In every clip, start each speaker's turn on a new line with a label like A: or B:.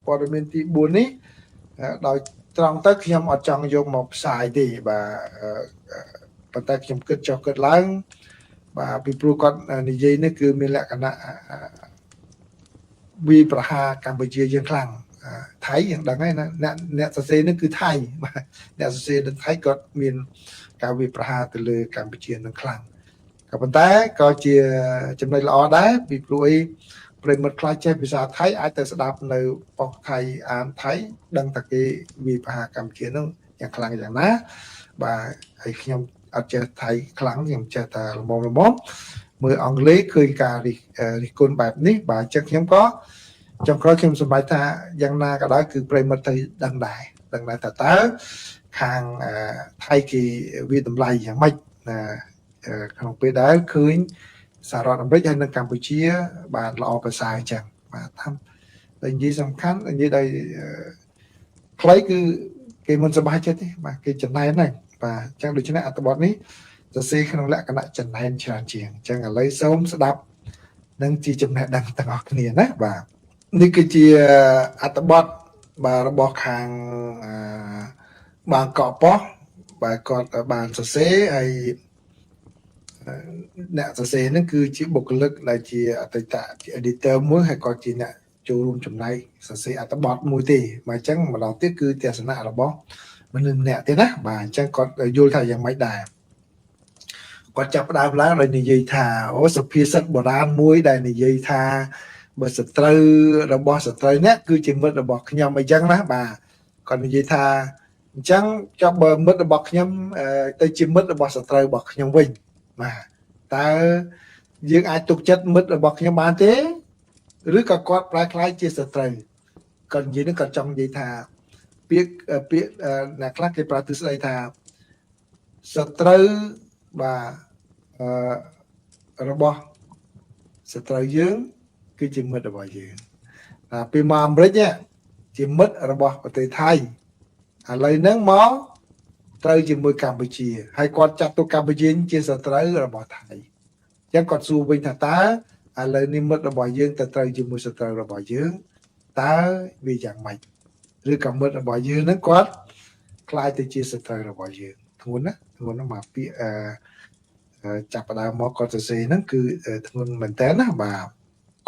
A: ព័ត៌មានទី4នេះដោយត្រង់ទៅខ្ញុំអត់ចង់យកមកផ្សាយទេបាទប៉ុន្តែខ្ញុំគិតចុះគិតឡើងបាទពីព្រោះគាត់និយាយនេះគឺមានលក្ខណៈវាប្រហារកម្ពុជាយើងខ្លាំងថៃយើងដឹងហើយណាអ្នកសរសេរនេះគឺថៃបាទអ្នកសរសេរនឹងថៃគាត់មានការវាប្រហារទៅលើកម្ពុជានឹងខ្លាំងក៏ប៉ុន្តែក៏ជាចំណុចល្អដែរពីព្រោះអីប្រិមិត្តខ្លះចេះភាសាថៃអាចទៅស្ដាប់នៅប៉ុស្តិ៍ថៃអានថៃដឹងតែគេវាប្រហារកម្ពុជានឹងយ៉ាងខ្លាំងយ៉ាងណាបាទហើយខ្ញុំអត់ចេះថៃខ្លាំងខ្ញុំចេះតែល្មមមើលអង់គ្លេសឃើញការរិះគន់បែបនេះបាទអញ្ចឹងខ្ញុំក៏ចុងក្រោយខ្ញុំសម្រេចថាយ៉ាងណាក៏ដោយគឺប្រិមិត្តទៅដឹងដែរថាតើខាងថៃគេវាតម្លៃយ៉ាងម៉េចក្នុងពេលដែលឃើញសហរដ្ឋអាមេរិកហើយនិងកម្ពុជាបាទល្អប្រសើរអញ្ចឹងបាទតាមតែនិយាយសំខាន់និយាយដោយខ្លីគឺគេមិនសប្បាយចិត្តទេបាទគេចំណែនហ្នឹងបាទអញ្ចឹងដូច្នេះអត្ថបទនេះសរសេរក្នុងលក្ខណៈចំណែនច្រើនជាងអញ្ចឹងឥឡូវសូមស្ដាប់នឹងជាចំណេះដឹងទាំងអស់គ្នាណាបាទនេះគឺជាអត្ថបទបាទរបស់ខាងបាងកកប៉ុស្តិ៍បាទគាត់បានសរសេរហើយអ្នកសរសេរហ្នឹងគឺជាបុគ្គលិកដែលជាអតីត editor មួយហើយក៏ជាអ្នកចូលរួមចំណែកសរសេរអត្ថបទមួយទេបាទអញ្ចឹងម្ដងទៀតគឺទស្សនៈរបស់មនុស្សម្នាក់ទេណាបាទអញ្ចឹងគាត់យល់ថាយ៉ាងម៉េចដែរគាត់ចាប់ផ្ដើមឡើងដោយនិយាយថាអូសុភាសិតបុរាណមួយដែលនិយាយថាបើសត្រូវរបស់សត្រូវនេះគឺជាមិត្តរបស់ខ្ញុំអីចឹងណាបាទគាត់និយាយថាអញ្ចឹងចុះបើមិត្តរបស់ខ្ញុំទៅជាមិត្តរបស់សត្រូវរបស់ខ្ញុំវិញបាទតើយើងអាចទុកចិត្តមិត្តរបស់ខ្ញុំបានទេឬក៏គាត់ប្រែក្លាយជាសត្រូវគាត់និយាយនឹងគាត់ចង់និយាយថាពាក្យអ្នកខ្លះគេប្រើទស្សនៈថាសត្រូវបាទរបស់សត្រូវយើងគឺជាមិត្តរបស់យើងពីមកអាមេរិកជាមិត្តរបស់ប្រទេសថៃឥឡូវហ្នឹងមកត្រូវជាមួយកម្ពុជាហើយគាត់ចាត់ទុកកម្ពុជាជាសត្រូវរបស់ថៃអញ្ចឹងគាត់សួរវិញថាតើឥឡូវនេះមិត្តរបស់យើងទៅត្រូវជាមួយសត្រូវរបស់យើងតើវាយ៉ាងម៉េចឬក៏មិត្តរបស់យើងហ្នឹងគាត់ខ្លាយទៅជាសត្រូវរបស់យើងធ្ងន់ណាមកពាក្យចាប់ផ្ដើមមកគាត់សរសេរហ្នឹងគឺធ្ងន់មែនតើណាបាទ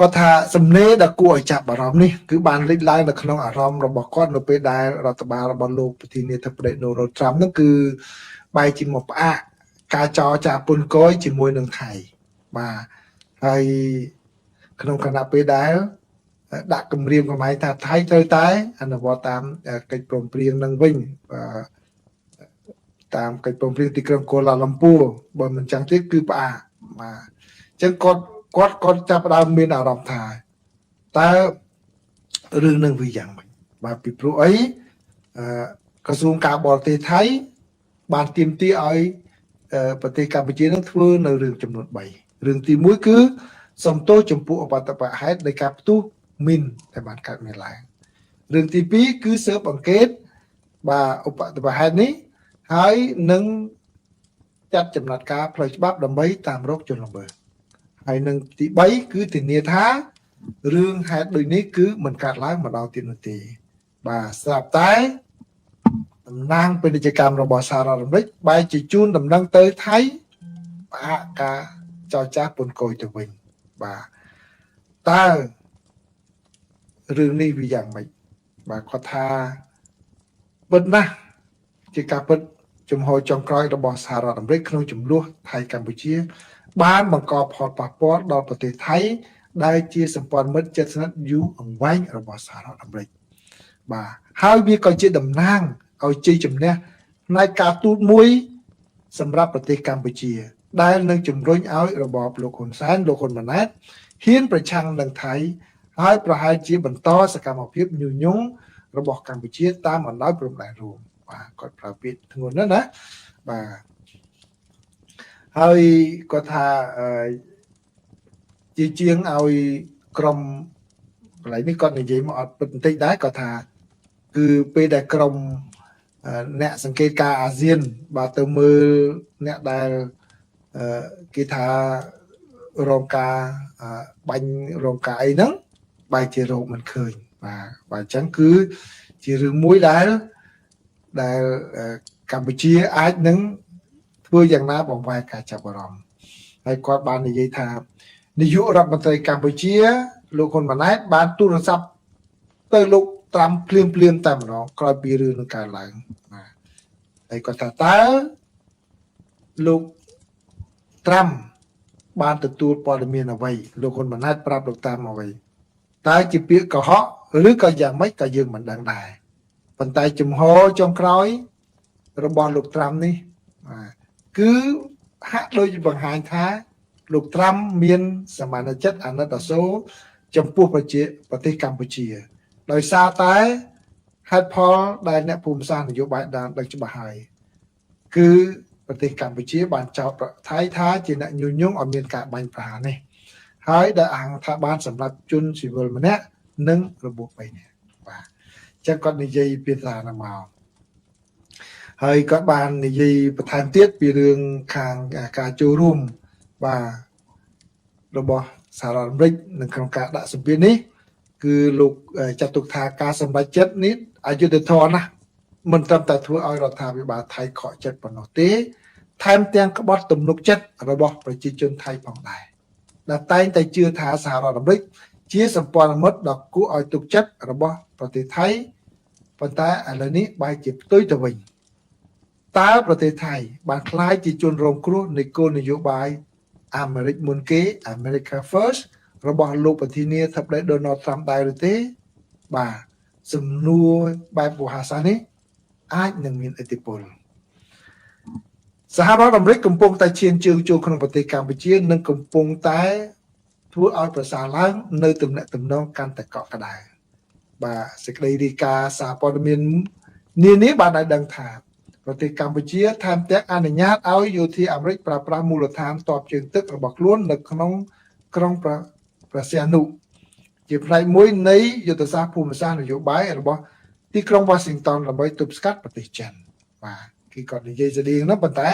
A: គាត់ថាសំណេរដ៏គួរឲ្យចាប់អារម្មណ៍នេះគឺបានលេចឡើងនៅក្នុងអារម្មណ៍របស់គាត់នៅពេលដែលរដ្ឋបាលរបស់លោកប្រធានាធិបតីដូណាល់ត្រាំហ្នឹងគឺបែរជាមកផ្អាកការចរចាពន្ធគយជាមួយនឹងថៃបាទហើយក្នុងគណៈពេលដែលដាក់គម្រាមកំហែងថាថៃត្រូវតែអនុវត្តតាមកិច្ចព្រមព្រៀងនឹងវិញតាមកិច្ចព្រមព្រៀងទីក្រុងកូឡាឡាំពួរបើមិនចឹងទៀតគឺផ្អាកបាទអញ្ចឹងគាត់ចាប់ផ្ដើមមានអារម្មណ៍ថាតើរឿងនឹងវាយ៉ាងម៉េចបាទពីព្រោះអីក្រសួងការបរទេសថៃបានទាមទារឲ្យប្រទេសកម្ពុជានឹងធ្វើនៅរឿងចំនួន3រឿងទី1គឺសំទោសចំពោះអបតបហេតុនៃការផ្ទុះមីនដែលបានកើតមានឡើងរឿងទី2គឺស៊ើបអង្កេតបាទឧបតបហេតុនេះហើយនឹងចាត់ចំណាត់ការផ្លូវច្បាប់ដើម្បីតាមរកជនល្មើសហើយនឹងទី3គឺធានាថារឿងហេតុដូចនេះគឺមិនកើតឡើងម្ដងទៀតនោះទេបាទស្រាប់តែតំណាងពាណិជ្ជកម្មរបស់សហរដ្ឋអាមេរិកបែរជាជូនដំណឹងទៅថៃផ្អាកការចរចាពន្ធគយទៅវិញបាទតើរឿងនេះវាយ៉ាងម៉េចបាទគាត់ថាពិតណាស់ជាការពិតជំហរចុងក្រោយរបស់សហរដ្ឋអាមេរិកក្នុងចំនួនថៃកម្ពុជាបានបង្កផលប៉ះពាល់ដល់ប្រទេសថៃដែលជាសម្ព័ន្ធមិត្តជិតស្និទ្ធយូរអង្វែងរបស់សហរដ្ឋអាមេរិកបាទហើយវាក៏ជាតំណាងឲ្យជ័យជំនះផ្នែកការទូតមួយសម្រាប់ប្រទេសកម្ពុជាដែលនឹងជំរុញឲ្យរបបលោកហ៊ុនសែនលោកហ៊ុនម៉ាណែតហ៊ានប្រឆាំងនឹងថៃហើយប្រហែលជាបន្តសកម្មភាពញុះញង់របស់កម្ពុជាតាមបណ្ដោយព្រំដែនរួមបាទគាត់ប្រើពាក្យធ្ងន់ណាស់ណាបាទហើយគាត់ថាជាជាងឲ្យក្រុមកន្លែងនេះគាត់និយាយមកអត់ពិតបន្តិចដែរគាត់ថាគឺពេលដែលក្រុមអ្នកសង្កេតការអាស៊ានបាទទៅមើលអ្នកដែលគេថារងការបាញ់រងការអីហ្នឹងបែរជារោគមិនឃើញ và chẳng cứ chỉ riêng mũi đã Campuchia ai nâng vừa dạng ná bóng vai cả chạp bờ ròm hay có ban này dây thà ní dụ rập bàn tay Campuchia lúcคนมาไหนบ้านตู้รศัพท์tới lúc Trump phim tầm nó coi bì rư nó cả lại hay có thà ta lúc Trump បានទទួលព័ត៌មានអ្វីលោកហ៊ុនម៉ាណែតប្រាប់លោកតាមអ្វីតើជាពាក្យកុហកឬក៏យ៉ាងម៉េចក៏យើងមិនដឹងដែរប៉ុន្តែជំហរចុងក្រោយរបស់លោកត្រាំនេះគឺហាក់ដូចបង្ហាញថាលោកត្រាំមានសមានចិត្តអាណិតអាសូរចំពោះប្រទេសកម្ពុជាដោយសារតែហេតុផលដែលអ្នកភូមិសាស្ត្រនយោបាយបានដឹងច្បាស់ហើយគឺប្រទេសកម្ពុជាបានចោទថៃថាជាអ្នកញុះញង់ឲ្យមានការបាញ់ប្រហារនេះហើយដែលអង្គថាបានសម្រាប់ជនស៊ីវិលម្នាក់និងរបួស3នាក់បាទអញ្ចឹងគាត់និយាយពីថាហ្នឹងមកហើយគាត់បាននិយាយបន្ថែមទៀតពីរឿងខាងការចូលរួមបាទរបស់សហរដ្ឋអាមេរិកនៅក្នុងការដាក់សម្ពាធនេះគឺលោកចាត់ទុកថាការសម្រេចចិត្តនេះអយុត្តិធម៌ណាស់មិនត្រឹមតែធ្វើឲ្យរដ្ឋាភិបាលថៃខកចិត្តប៉ុណ្ណោះទេថែមទាំងក្បត់ទំនុកចិត្តរបស់ប្រជាជនថៃផងដែរដែលតែងតែជឿថាសហរដ្ឋអាមេរិកជាសម្ព័ន្ធមិត្តដ៏គួរឲ្យទុកចិត្តរបស់ប្រទេសថៃប៉ុន្តែឥឡូវនេះបែរជាផ្ទុយទៅវិញតើប្រទេសថៃបានក្លាយជាជនរងគ្រោះនៃគោលនយោបាយអាមេរិកមុនគេ America First របស់លោកប្រធានាធិបតី Donald Trump ដែរឬទេបាទសំណួរបែបវោហារសាស្ត្រនេះអាចនឹងមានឥទ្ធិពលសហរដ្ឋអាមេរិកកំពុងតែឈានជើងចូលក្នុងប្រទេសកម្ពុជានិងកំពុងតែធ្វើឲ្យប្រសើរឡើងនៅទំនាក់ទំនងកាន់តែកក់ក្ដៅបាទសេចក្តីរាយការណ៍សារព័ត៌មាននានាបានឲ្យដឹងថាប្រទេសកម្ពុជាថែមទាំងអនុញ្ញាតឲ្យយោធាអាមេរិកប្រើប្រាស់មូលដ្ឋានទ័ពជើងទឹករបស់ខ្លួននៅក្នុងក្រុងប្រសិទ្ធនុជាផ្នែកមួយនៃយុទ្ធសាស្ត្រភូមិសាស្ត្រនយោបាយរបស់ទីក្រុង Washington ដើម្បីទប់ស្កាត់ប្រទេសចិនបាទគឺគាត់និយាយស្តីហ្នឹងប៉ុន្តែ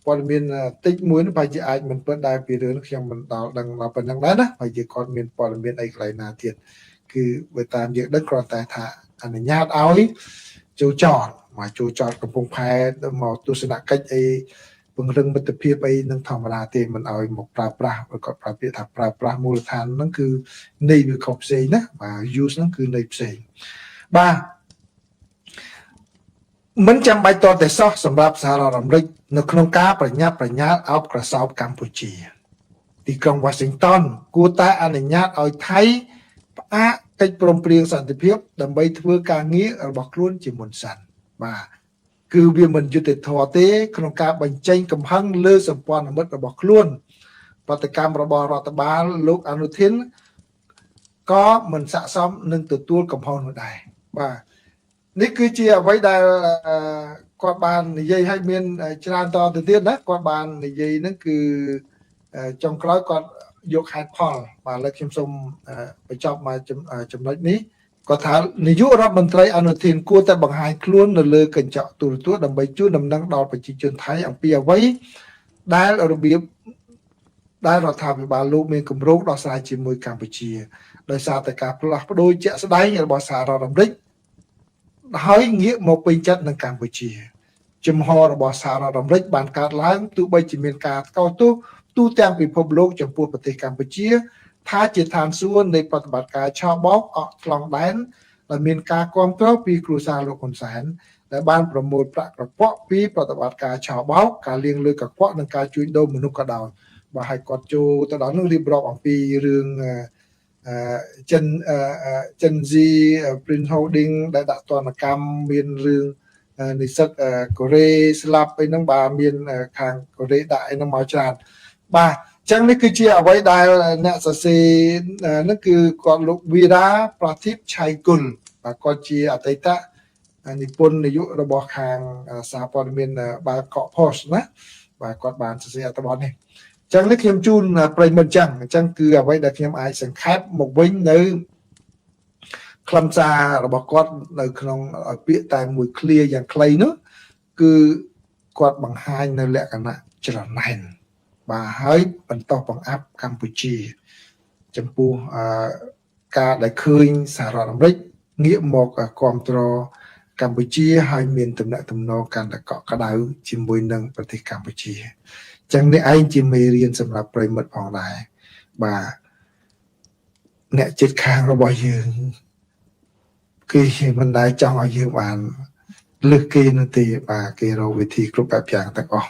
A: ព័ត៌មានតិចមួយនោះប្រហែលជាអាចមិនពិតដែរពីរឿងខ្ញុំមិនដល់ដឹងដល់ប៉ុណ្្នឹងដែរណាប្រហែលជាគាត់មានព័ត៌មានអីកន្លែងណាទៀតគឺបើតាមយើងដឹងគ្រាន់តែថាអនុញ្ញាតឲ្យចូលចតមកចូលចតកំពង់ផែមកទស្សនកិច្ចអីពង្រឹងមិត្តភាពអីនឹងធម្មតាទេមិនឲ្យមកប្រើប្រាស់គាត់ប្រើពាក្យថាប្រើប្រាស់មូលដ្ឋានហ្នឹងគឺន័យវាខុសផ្សេងណាបាទ use ហ្នឹងគឺន័យផ្សេងបាទមិនចាំបាច់តតែសោះសម្រាប់សហរដ្ឋអាមេរិកនៅក្នុងការប្រញាប់ប្រញាល់អោបក្រសោបកម្ពុជាទីក្រុង Washington គួរតែអនុញ្ញាតឲ្យថៃផ្អាកកិច្ចព្រមព្រៀងសន្តិភាពដើម្បីធ្វើការងាររបស់ខ្លួនជាមុនសិនបាទគឺវាមិនយុត្តិធម៌ទេក្នុងការបញ្ចេញកំហឹងលើសម្ព័ន្ធមិត្តរបស់ខ្លួនប្រតិកម្មរបស់រដ្ឋបាលលោកអនុทินក៏មិនស័ក្តិសមនឹងទទួលកំហុសនោះដែរបាទនេះគឺជាអ្វីដែលគាត់បាននិយាយឲ្យមានច្រើនតទៅទៀតណាគាត់បាននិយាយហ្នឹងគឺចុងក្រោយគាត់យកហេតុផលបាទឥឡូវខ្ញុំសូមបញ្ចប់មកចំណុចនេះគាត់ថានាយករដ្ឋមន្ត្រីអនុทินគួរតែបង្ហាញខ្លួននៅលើកញ្ចក់ទូរទស្សន៍ដើម្បីជូនដំណឹងដល់ប្រជាជនថៃអំពីអ្វីដែលរបៀបដែលរដ្ឋាភិបាលលោកមានគម្រោងដោះស្រាយជាមួយកម្ពុជាដោយសារតែការផ្លាស់ប្ដូរជាក់ស្ដែងរបស់សហរដ្ឋអាមេរិកហើយងាកមកពេញចិត្តនឹងកម្ពុជាជំហររបស់សហរដ្ឋអាមេរិកបានកើតឡើងទោះបីជាមានការកោតទោសទូទាំងពិភពលោកចំពោះប្រទេសកម្ពុជាថាជាឋានសួគ៌នៃប្រតិបត្តិការឆោបោកអកខ្លងដែនដែលមានការគ្រប់គ្រងពីគ្រួសារលោកហ៊ុនសែនដែលបានប្រមូលប្រាក់កខ្វក់ពីប្រតិបត្តិការឆោបោកការលាងលុយកខ្វក់និងការជួញដូរមនុស្សក៏ដោយបាទឲ្យគាត់ចូលទៅដល់នោះរៀបរាប់អំពីរឿងចិនស៊ី Prince Holding ដែលដាក់ទណ្ឌកម្មមានរឿងនិស្សិតកូរ៉េស្លាប់អីហ្នឹងបាទមានខាងកូរ៉េដាក់អីហ្នឹងមកច្រើនបាទអញ្ចឹងនេះគឺជាអ្វីដែលអ្នកសរសេរហ្នឹងគឺគាត់លោកវីរ៉ាប្រធីបឆៃគុលបាទគាត់ជាអតីតនិពន្ធនាយករបស់ខាងសារព័ត៌មានបាល់កក Post ណាបាទគាត់បានសរសេរអត្ថបទនេះចឹងនេះខ្ញុំជូនប្រិយមិត្តចឹងអញ្ចឹងគឺអ្វីដែលខ្ញុំអាចសង្ខេបមកវិញនៅខ្លឹមសាររបស់គាត់នៅក្នុងពាក្យតែមួយឃ្លាយ៉ាងខ្លីនោះគឺគាត់បង្ហាញនៅលក្ខណៈច្រណែនបាទហើយបន្តបង្អាប់កម្ពុជាចំពោះ ការដែលឃើញសហរដ្ឋអាមេរិកងាកមកគ្រប់គ្រងកម្ពុជាហើយមានទំនាក់ទំនងកាន់តែកក់ក្ដៅជាមួយនឹងប្រទេសកម្ពុជាអញ្ចឹងនេះឯងជាមេរៀនសម្រាប់ប្រិមិត្តផងដែរបាទអ្នកជិតខាងរបស់យើងគេមិនដែលចង់ឲ្យយើងបានលើសគេនោះទេបាទគេរកវិធីគ្រប់បែបយ៉ាងទាំងអស់